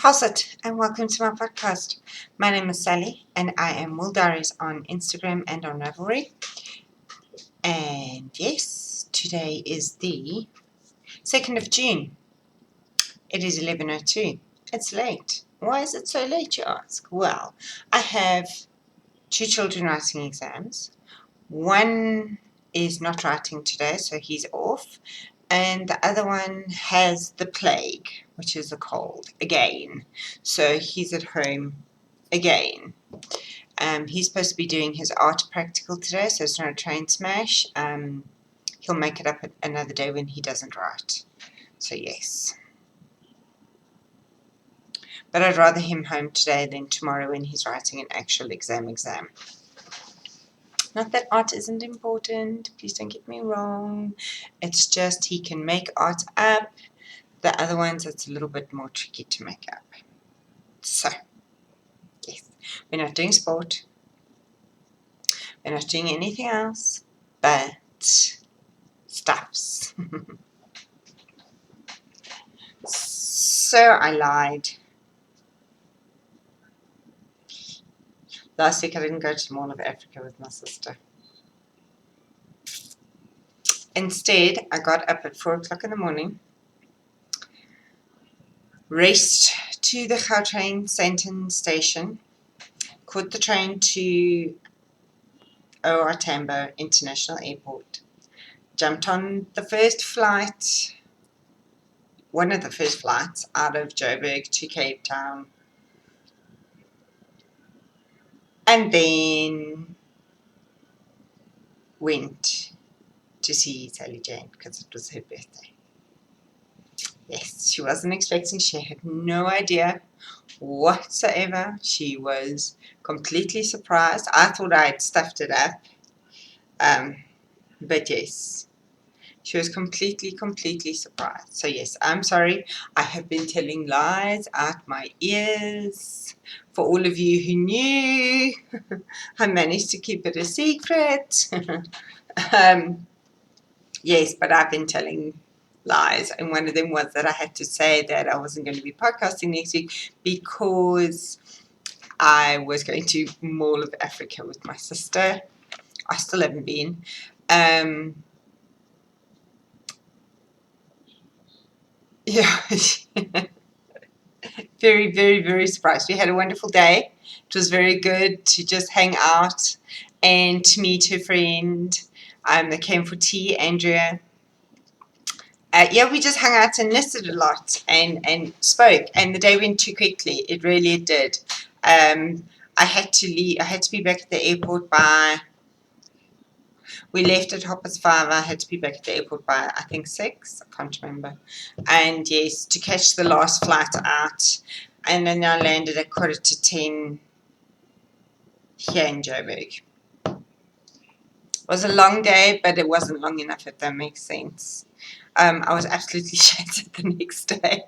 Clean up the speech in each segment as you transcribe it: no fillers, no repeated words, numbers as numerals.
How's it? And welcome to my podcast. My name is Sally, and I am Wooldiaries on Instagram and on Ravelry. And yes, today is the 2nd of June. It is 11:02. It's late. Why is it so late, you ask? Well, I have two children writing exams. One is not writing today, so he's off. And the other one has the plague, which is a cold, again. So he's at home again. He's supposed to be doing his art practical today, so it's not a train smash. He'll make it up another day when he doesn't write. So yes. But I'd rather him home today than tomorrow when he's writing an actual exam. Not that art isn't important, please don't get me wrong. It's just he can make art up. The other ones, it's a little bit more tricky to make up. So, yes, we're not doing sport. We're not doing anything else but stuffs. So I lied. Last week I didn't go to the Mall of Africa with my sister. Instead, I got up at 4 o'clock in the morning, raced to the Gautrain Sandton station, caught the train to OR Tambo International Airport, jumped on the first flight, one of the first flights out of Joburg to Cape Town, and then went to see Sally Jane because it was her birthday. Yes, she wasn't expecting, she had no idea whatsoever. She was completely surprised. I thought I had stuffed it up, but yes, she was completely surprised. So yes, I'm sorry, I have been telling lies out my ears. For all of you who knew, I managed to keep it a secret. Yes, but I've been telling lies, and one of them was that I had to say that I wasn't going to be podcasting next week because I was going to Mall of Africa with my sister. I still haven't been. Yeah, very surprised. We had a wonderful day. It was very good to just hang out and to meet her friend that came for tea, Andrea. Yeah, we just hung out and listed a lot and spoke, and the day went too quickly. It really did. I had to leave. I had to be back at the airport by. We left at 5:30. I had to be back at the airport by I think 6. I can't remember. And yes, to catch the last flight out, and then I landed at 10:15 here in Joburg. It was a long day, but it wasn't long enough, if that makes sense. I was absolutely shattered the next day.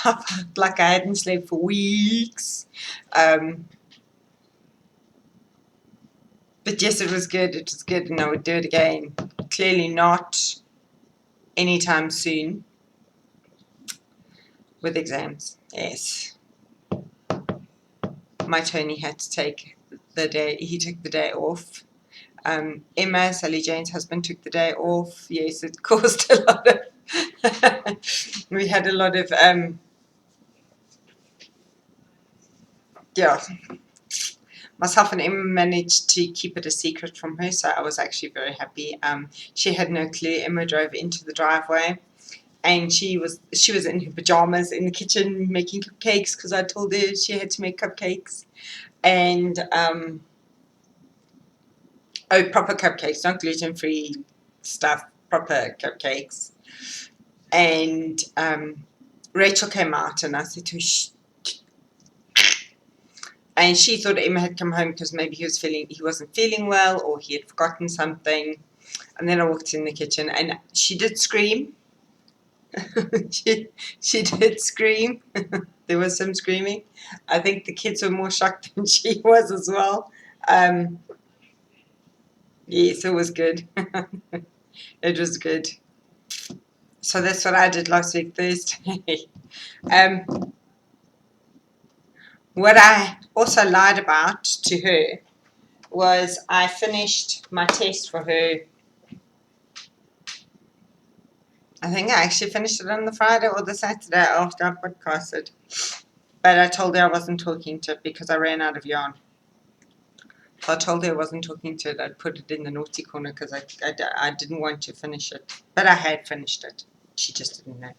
I felt like I hadn't slept for weeks. But yes, it was good. It was good, and I would do it again. Clearly not anytime soon with exams. Yes. My Tony had to take the day. He took the day off. Emma, Sally Jane's husband, took the day off. Yes, it caused a lot of. We had a lot of. Yeah. Myself and Emma managed to keep it a secret from her, so I was actually very happy. She had no clue. Emma drove into the driveway, and she was in her pajamas in the kitchen making cupcakes because I told her she had to make cupcakes, and proper cupcakes, not gluten-free stuff, proper cupcakes. And Rachel came out, and I said to her, shh. And she thought Emma had come home because maybe he wasn't feeling well, or he had forgotten something. And then I walked in the kitchen, and she did scream. she did scream. There was some screaming. I think the kids were more shocked than she was as well. Yes, it was good. It was good. So that's what I did last week, Thursday. What I also lied about to her was I finished my test for her. I think I actually finished it on the Friday or the Saturday after I podcasted. But I told her I wasn't talking to it because I ran out of yarn. So I told her I wasn't talking to it. I'd put it in the naughty corner because I didn't want to finish it. But I had finished it. She just didn't know.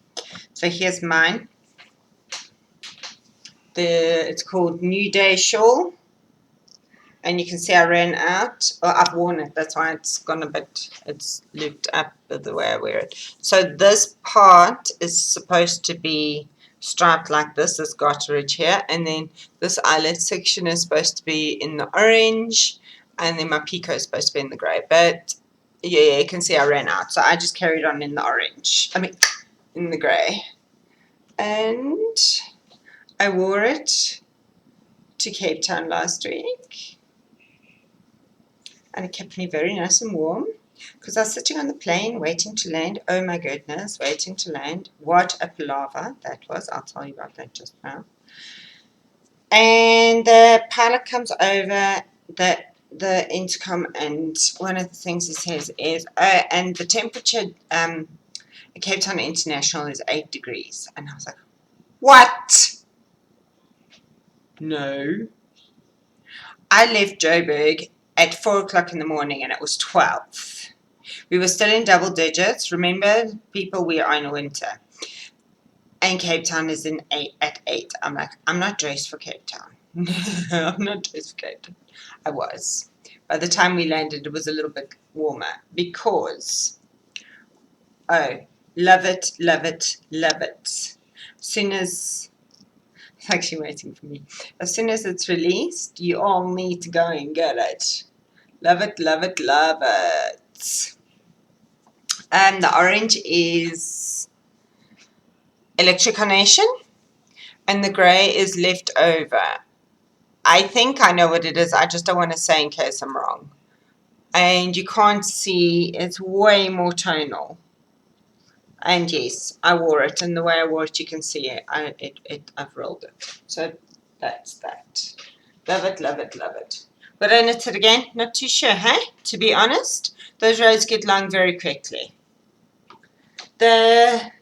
So here's mine. It's called Nude shawl. And you can see I ran out. Or I've worn it. That's why it's gone a bit. It's looped up the way I wear it. So this part is supposed to be striped like this garterage here, and then this eyelet section is supposed to be in the orange, and then my picot is supposed to be in the grey. But yeah, you can see I ran out, so I just carried on in the orange. In the grey, and I wore it to Cape Town last week, and it kept me very nice and warm. Because I was sitting on the plane waiting to land. Oh my goodness, waiting to land. What a palaver that was. I'll tell you about that just now. And the pilot comes over the intercom, and one of the things he says is, oh, and the temperature at Cape Town International is 8 degrees. And I was like, what? No. I left Joburg at 4 o'clock in the morning and it was 12. We were still in double digits. Remember, people, we are in winter. And Cape Town is at 8. I'm like, I'm not dressed for Cape Town. I'm not dressed for Cape Town. I was. By the time we landed, it was a little bit warmer because, oh, love it, love it, love it. As soon as, it's actually waiting for me. As soon as it's released, you all need to go and get it. Love it, love it, love it. The orange is Electric Carnation, and the grey is Leftover. I think I know what it is. I just don't want to say in case I'm wrong. And you can't see, it's way more tonal. And yes, I wore it, and the way I wore it, you can see it. I've rolled it. So that's that. Love it, love it, love it. Would I knit it again? Not too sure, hey? To be honest, those rows get long very quickly. The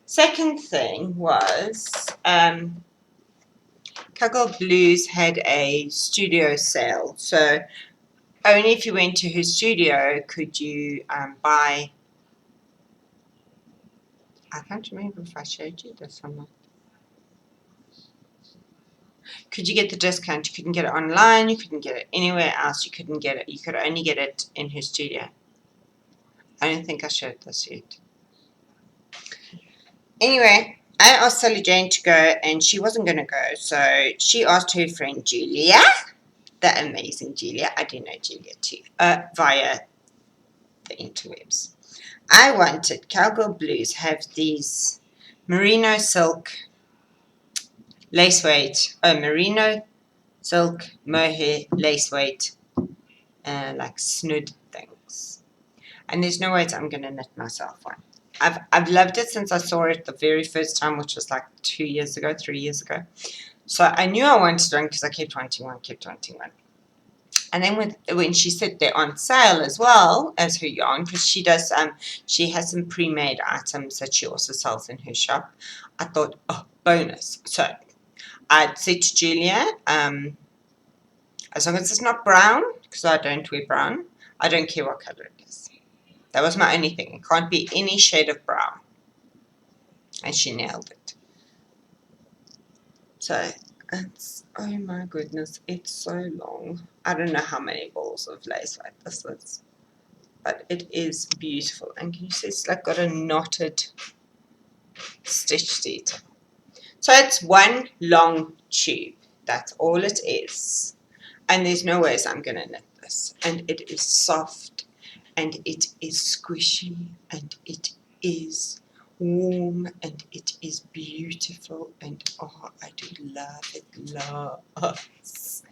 second thing was Cowgirl Blues had a studio sale. So only if you went to her studio could you buy. I can't remember if I showed you this or not. Could you get the discount? You couldn't get it online. You couldn't get it anywhere else. You couldn't get it. You could only get it in her studio. I don't think I showed this yet. Anyway, I asked Sally Jane to go, and she wasn't going to go. So she asked her friend Julia, the amazing Julia. I do know Julia too, via the interwebs. I wanted Cowgirl Blues have these merino silk lace weight, merino silk mohair lace weight, like snood things. And there's no way I'm going to knit myself one. I've loved it since I saw it the very first time, which was like 3 years ago. So I knew I wanted one because I kept wanting one. And then when she said they're on sale as well as her yarn, because she has some pre-made items that she also sells in her shop. I thought, oh, bonus. So I'd said to Julia, as long as it's not brown, because I don't wear brown, I don't care what color it is. That was my only thing. It can't be any shade of brown. And she nailed it. So it's, oh my goodness, it's so long. I don't know how many balls of lace like this is, but it is beautiful. And can you see it's like got a knotted stitch detail. So it's one long tube. That's all it is. And there's no ways I'm going to knit this. And it is soft, and it is squishy, and it is warm, and it is beautiful, and oh, I do love it lots.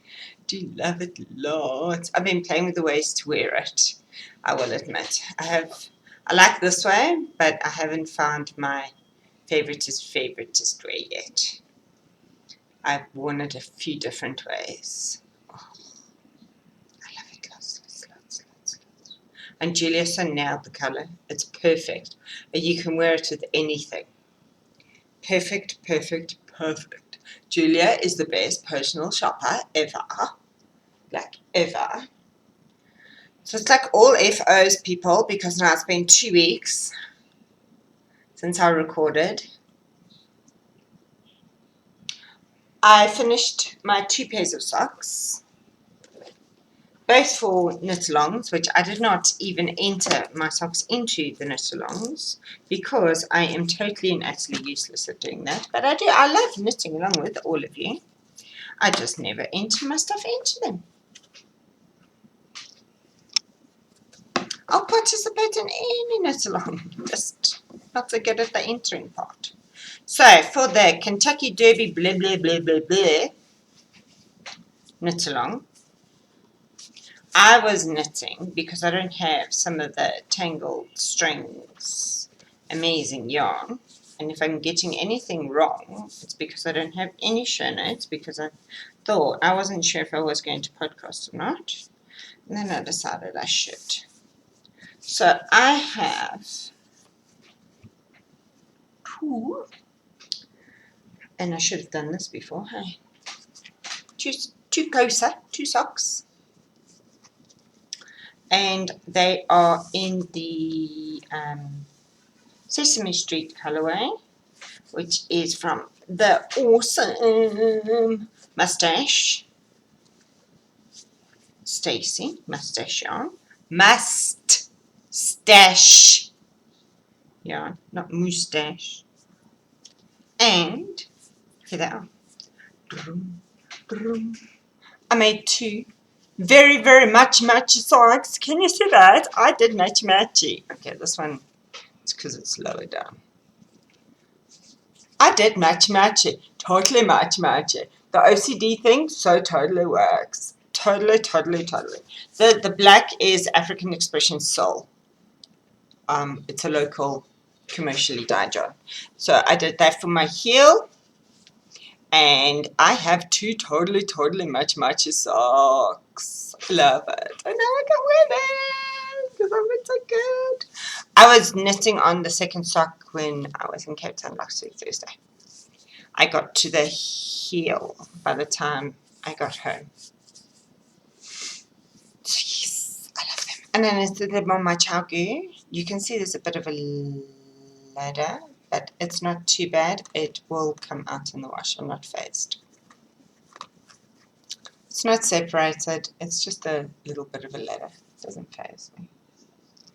Do love it lots. I've been playing with the ways to wear it, I will admit. I like this way, but I haven't found my favoritist way yet. I've worn it a few different ways. Oh, I love it. Lots. And Julia so nailed the colour. It's perfect. You can wear it with anything. Perfect. Julia is the best personal shopper ever. Like, ever. So it's like all FOs, people, because now it's been 2 weeks since I recorded. I finished my 2 pairs of socks, both for knit-alongs, which I did not even enter my socks into the knit-alongs because I am totally and utterly useless at doing that. But I love knitting along with all of you. I just never enter my stuff into them. I'll participate in any knit-along, just not so good at the entering part. So, for the Kentucky Derby blah blah blah blah blah knit-along, I was knitting because I don't have some of the tangled strings amazing yarn, and if I'm getting anything wrong it's because I don't have any show notes, because I thought I wasn't sure if I was going to podcast or not, and then I decided I should. So I have 2, and I should have done this before, hey, two Kosa, 2 socks, and they are in the Sesame Street colorway, which is from the awesome Mustache Stacy, mustache yarn, stash yarn, not moustache. And here they are. I made 2 very much matchy socks. Can you see that? I did matchy. Okay, this one, it's because it's lower down. I did matchy. Totally matchy. The OCD thing so totally works. Totally. The black is African Expression Soul. It's a local commercially dyed yarn. So I did that for my heel. And I have 2 totally matchy socks. Love it. And now I can wear them because I've been so good. I was knitting on the second sock when I was in Cape Town last week, Thursday. I got to the heel by the time I got home. So yes, I love them. And then I did them on my chowgu. You can see there's a bit of a ladder, but it's not too bad. It will come out in the wash. I'm not phased. It's not separated. It's just a little bit of a ladder. It doesn't phase me.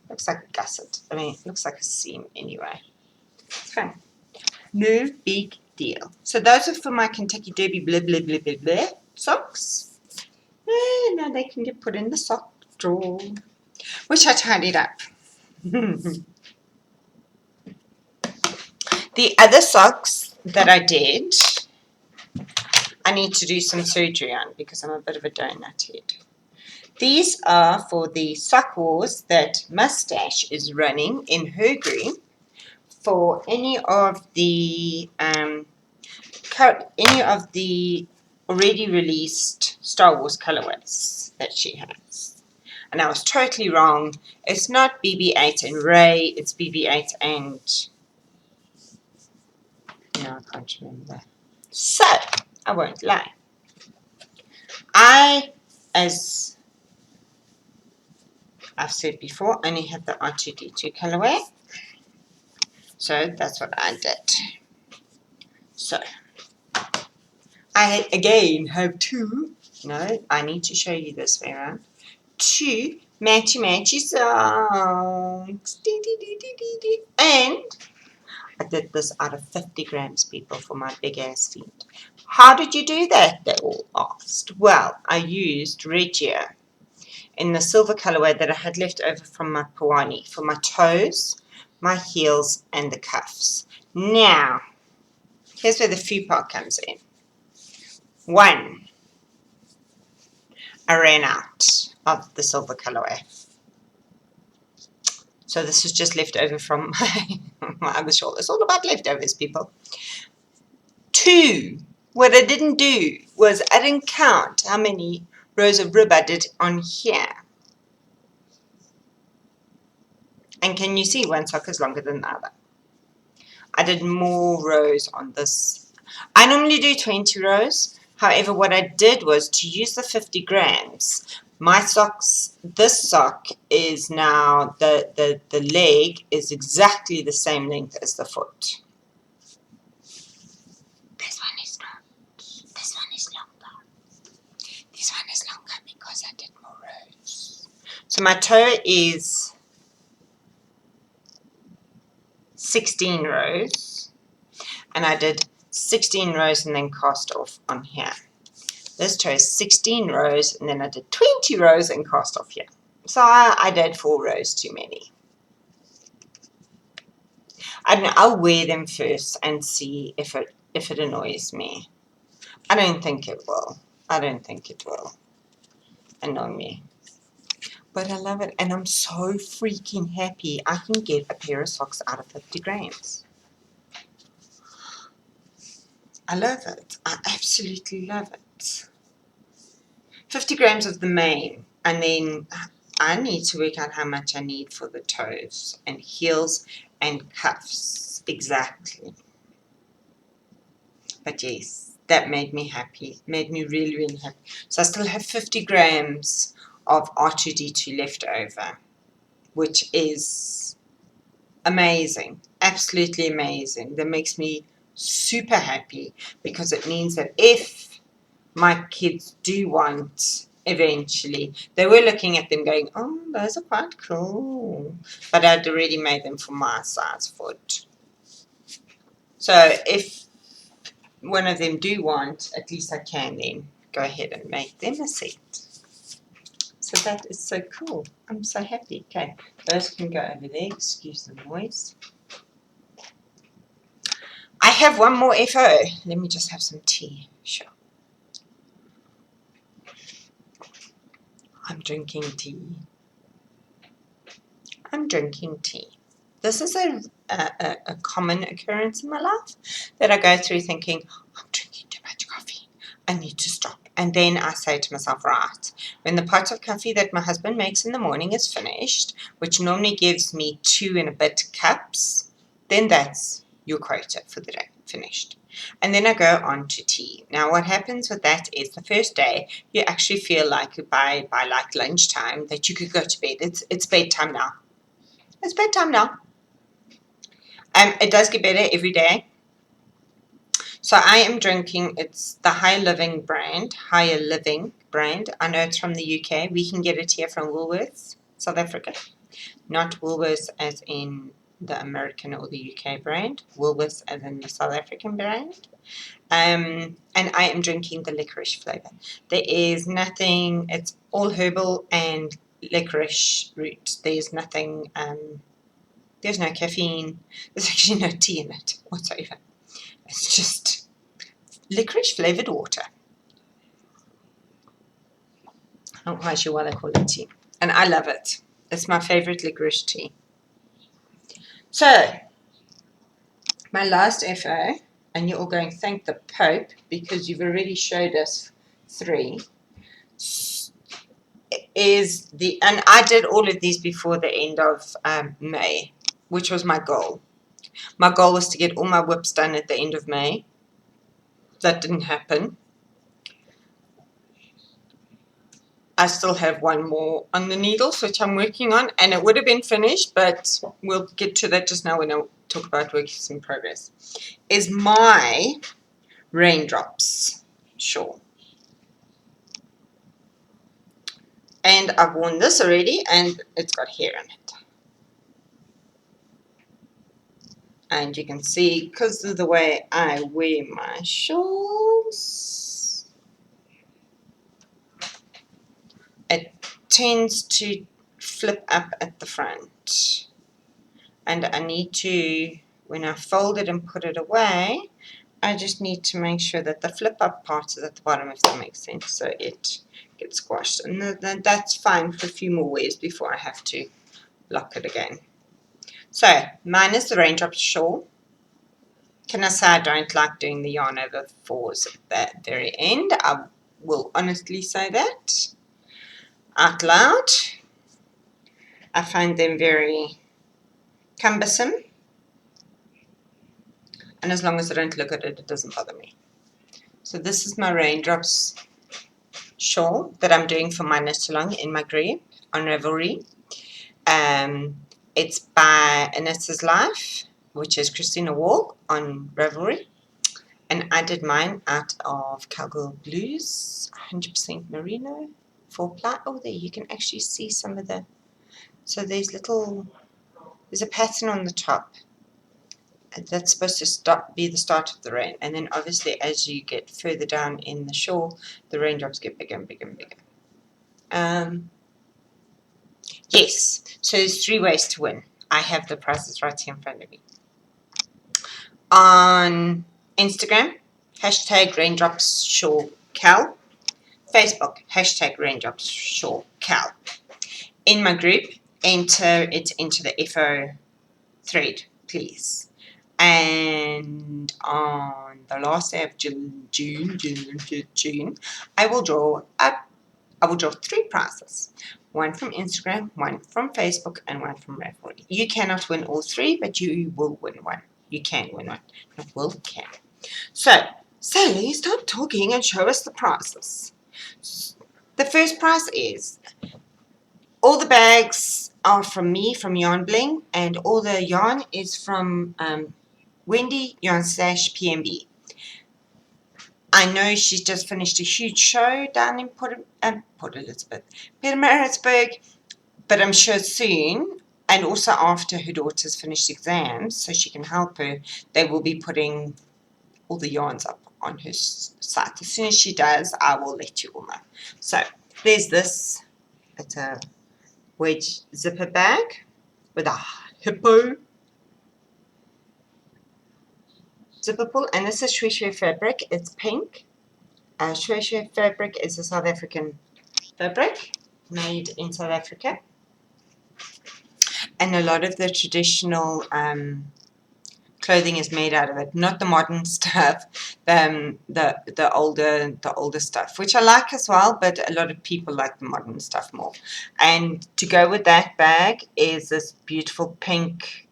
Looks like a gusset. I mean, it looks like a seam anyway. It's fine. No big deal. So those are for my Kentucky Derby blah blah blah blah blah socks. And now they can get put in the sock drawer, which I tidied up. The other socks that I did, I need to do some surgery on because I'm a bit of a donut head. These are for the sock wars that Mustache is running in her group for any of the already released Star Wars colorways that she has. And I was totally wrong. It's not BB-8 and Rey, it's BB-8 and... no, I can't remember. So, I won't lie. I, as I've said before, only have the R2D2 colorway. So, that's what I did. So, I again have 2. No, I need to show you this way around. 2 matchy socks. And I did this out of 50 grams, people, for my big ass feet. How did you do that? They all asked. Well, I used Regia in the silver colorway that I had left over from my Pawani for my toes, my heels, and the cuffs. Now, here's where the foo part comes in. 1, I ran out of the silver colorway. So this is just left over from my other shawl. It's all about leftovers, people. 2, What I didn't do was I didn't count how many rows of rib I did on here. And can you see one sock is longer than the other? I did more rows on this. I normally do 20 rows. However, what I did was to use the 50 grams. My socks, this sock is now, the leg is exactly the same length as the foot. This one is not. This one is longer. This one is longer because I did more rows. So my toe is 16 rows. And I did 16 rows and then cast off on here. This toe is 16 rows and then I did 20 rows and cast off here. So I did 4 rows too many. I don't know, I'll wear them first and see if it annoys me. I don't think it will. I don't think it will annoy me. But I love it and I'm so freaking happy I can get a pair of socks out of 50 grams. I love it. I absolutely love it. 50 grams of the mane, and then I need to work out how much I need for the toes and heels and cuffs exactly. But yes, that made me happy, made me really, really happy. So I still have 50 grams of R2D2 left over, which is amazing, absolutely amazing. That makes me super happy because it means that if my kids do want eventually, they were looking at them going, oh, those are quite cool, but I'd already made them for my size foot. So if one of them do want, at least I can then go ahead and make them a set. So that is so cool. I'm so happy. Okay, those can go over there. Excuse the noise. I have one more FO. Let me just have some tea. Sure. I'm drinking tea. I'm drinking tea. This is a common occurrence in my life that I go through thinking, I'm drinking too much coffee. I need to stop. And then I say to myself, right, when the pot of coffee that my husband makes in the morning is finished, which normally gives me 2 and a bit cups, then that's your quota for the day, finished. And then I go on to tea. Now what happens with that is the first day you actually feel like by like lunchtime that you could go to bed. It's bedtime now. It's bedtime now. It does get better every day. So I am drinking, it's the Higher Living brand. I know it's from the UK. We can get it here from Woolworths, South Africa. Not Woolworths as in the American or the UK brand. Woolworths as in the South African brand. And I am drinking the licorice flavor. There is nothing, it's all herbal and licorice root. There's nothing, there's no caffeine. There's actually no tea in it whatsoever. It's just licorice flavored water. I'm not quite sure why they call it tea. And I love it. It's my favorite licorice tea. So, my last FO, and you're all going, thank the Pope, because you've already showed us 3, is the, and I did all of these before the end of May, which was my goal. My goal was to get all my whips done at the end of May. That didn't happen. I still have one more on the needles, which I'm working on, and it would have been finished, but we'll get to that just now when I talk about works in progress, is my raindrops shawl. And I've worn this already, and it's got hair in it. And you can see, because of the way I wear my shawls, it tends to flip up at the front. And I need to, when I fold it and put it away, I just need to make sure that the flip up part is at the bottom, if that makes sense, so it gets squashed. And that's fine for a few more wears before I have to lock it again. So mine is the raindrop shawl. Can I say I don't like doing the yarn over 4s at the very end? I will honestly say that out loud. I find them very cumbersome, and as long as I don't look at it, it doesn't bother me. So this is my raindrops shawl that I'm doing for my knit along in my group on Ravelry. It's by A Knitter's Life, which is Christina Wall on Ravelry, and I did mine out of Cowgirl Blues 100% merino 4-ply. Oh, there you can actually see some of the, so there's a pattern on the top that's supposed to be the start of the rain, and then obviously as you get further down in the shawl, the raindrops get bigger and bigger and bigger. Yes, so there's 3 ways to win. I have the prizes right here in front of me. On Instagram, hashtag raindrops shawl cal. Facebook, hashtag raindrops shawl cal. In my group, enter it into the FO thread, please. And on the last day of June, I will draw 3 prizes. 1 from Instagram, 1 from Facebook, and 1 from Ravelry. You cannot win all 3, but you will win 1. You can win 1. Not will, can. So, Sally, stop talking and show us the prizes. The first prize is, all the bags are from me, from Yarn Bling, and all the yarn is from Wendy Yarn Stash PMB. I know she's just finished a huge show down in Port Elizabeth, Pietermaritzburg, but I'm sure soon, and also after her daughter's finished exams, so she can help her, they will be putting all the yarns up on her site. As soon as she does, I will let you all know. So there's this. It's a wedge zipper bag with a hippo zipper pull, and this is Shwe Shwe fabric. It's pink. Shwe Shwe fabric is a South African fabric made in South Africa, and a lot of the traditional clothing is made out of it, not the modern stuff, the older stuff, which I like as well, but a lot of people like the modern stuff more. And to go with that bag is this beautiful pink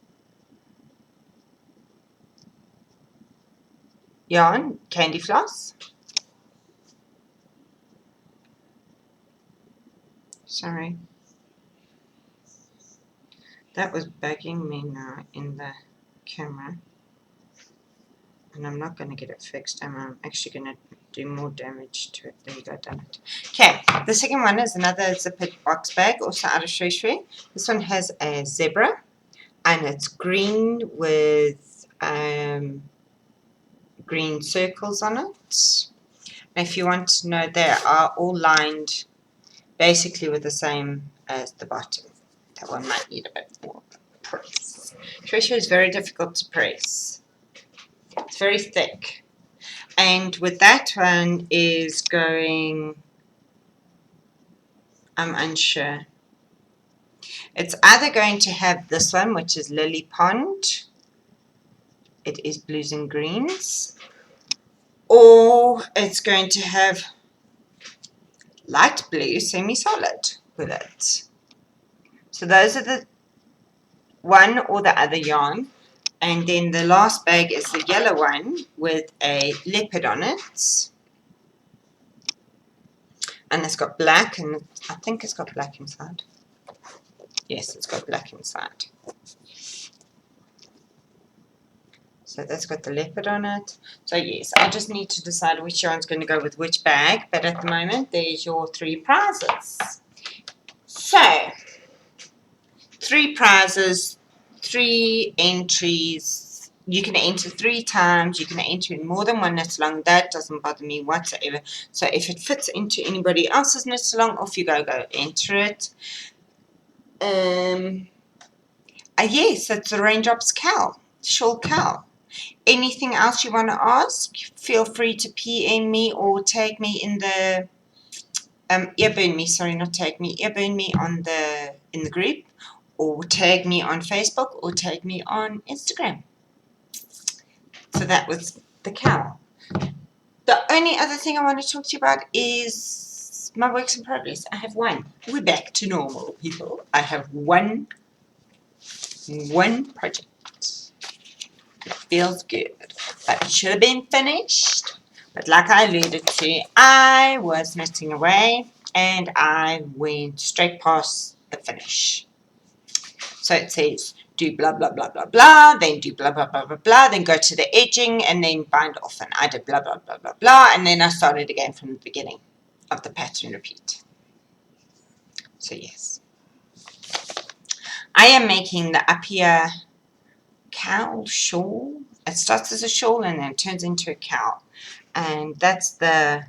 yarn, candy floss. Sorry, that was bugging me now in the camera, and I'm not going to get it fixed, and I'm actually going to do more damage to it. There you go, done it. Okay, the second one is another zippered box bag, also out of Shwe Shwe. This one has a zebra, and it's green with green circles on it. And if you want to know, they are all lined basically with the same as the bottom. That one might need a bit more press. Shwe Shwe is very difficult to press. It's very thick. And with that one is going, I'm unsure. It's either going to have this one, which is Lily Pond. It is blues and greens. Or it's going to have light blue semi-solid with it. So those are the one or the other yarn. And then the last bag is the yellow one with a leopard on it. And it's got black, and I think it's got black inside. Yes, it's got black inside. So that's got the leopard on it. So yes, I just need to decide which yarn's going to go with which bag. But at the moment, there's your 3 prizes. So, 3 prizes, 3 entries. You can enter 3 times. You can enter in more than one knit along. That doesn't bother me whatsoever. So if it fits into anybody else's knit along, off you go enter it. Yes, it's the Raindrops Cal, Shawl Cal. Anything else you want to ask, feel free to PM me or tag me in the earburn me, sorry, not tag me, earburn me in the group, or tag me on Facebook, or tag me on Instagram. So that was the cowl. The only other thing I want to talk to you about is my works in progress. I have one. We're back to normal, people. I have one project. It feels good. But it should have been finished. But like I alluded to, I was messing away and I went straight past the finish. So it says do blah blah blah blah blah, then do blah blah blah blah blah, then go to the edging and then bind off. And I did blah blah blah blah blah, and then I started again from the beginning of the pattern repeat. So yes, I am making the up here cowl shawl. It starts as a shawl and then it turns into a cowl, and that's the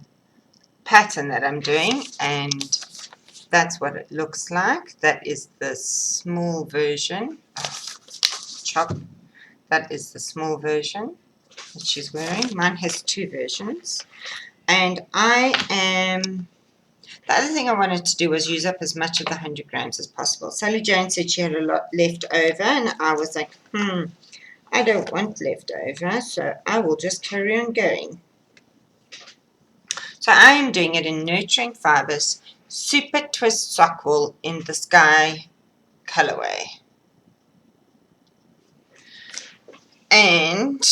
pattern that I'm doing, and that's what it looks like. That is the small version. Chop. That is the small version that she's wearing. Mine has two versions. And the other thing I wanted to do was use up as much of the 100 grams as possible. Sally Jane said she had a lot left over, and I was like, I don't want leftover, so I will just carry on going. So I am doing it in Nurturing Fibers Super Twist Sock Wool in the Sky colorway. And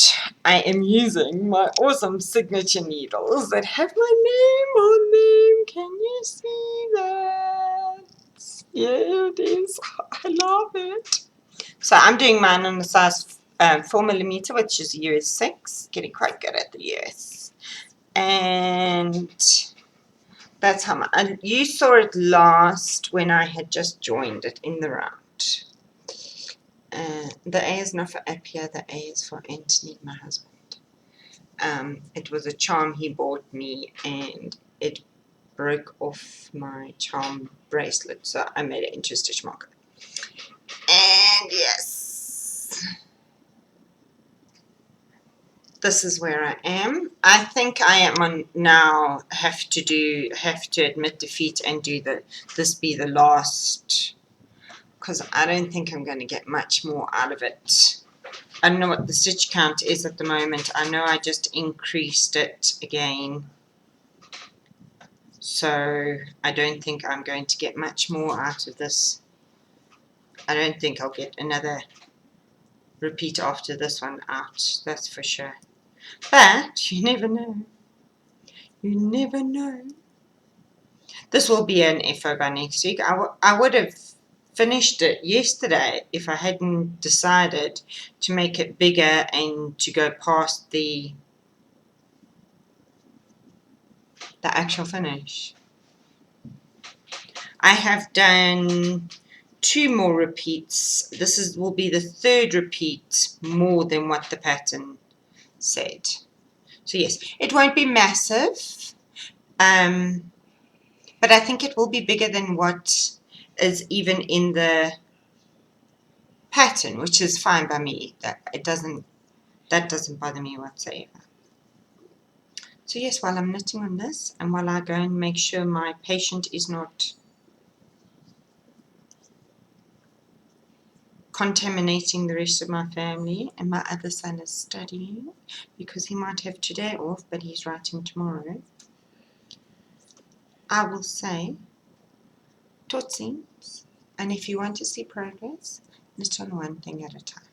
I am using my awesome signature needles that have my name on them. Can you see that? Yeah, it is. I love it. So I'm doing mine on the size 4mm, which is US 6. Getting quite good at the US. And that's how you saw it last when I had just joined it in the round. The A is not for Appia, the A is for Anthony, my husband. It was a charm he bought me and it broke off my charm bracelet, so I made it into a stitch marker. And yes, this is where I am. I think I am on now. Have to admit defeat and do this be the last, because I don't think I'm going to get much more out of it. I don't know what the stitch count is at the moment. I know I just increased it again. So I don't think I'm going to get much more out of this. I don't think I'll get another repeat after this one out. That's for sure. But you never know. You never know. This will be an FO by next week. I would have finished it yesterday if I hadn't decided to make it bigger and to go past the actual finish. I have done 2 more repeats. This will be the 3rd repeat more than what the pattern said. So yes, it won't be massive, but I think it will be bigger than what is even in the pattern, which is fine by me. That doesn't bother me whatsoever. So yes, while I'm knitting on this and while I go and make sure my patient is not contaminating the rest of my family, and my other son is studying because he might have today off but he's writing tomorrow, I will say totsies, and if you want to see progress, knit on one thing at a time.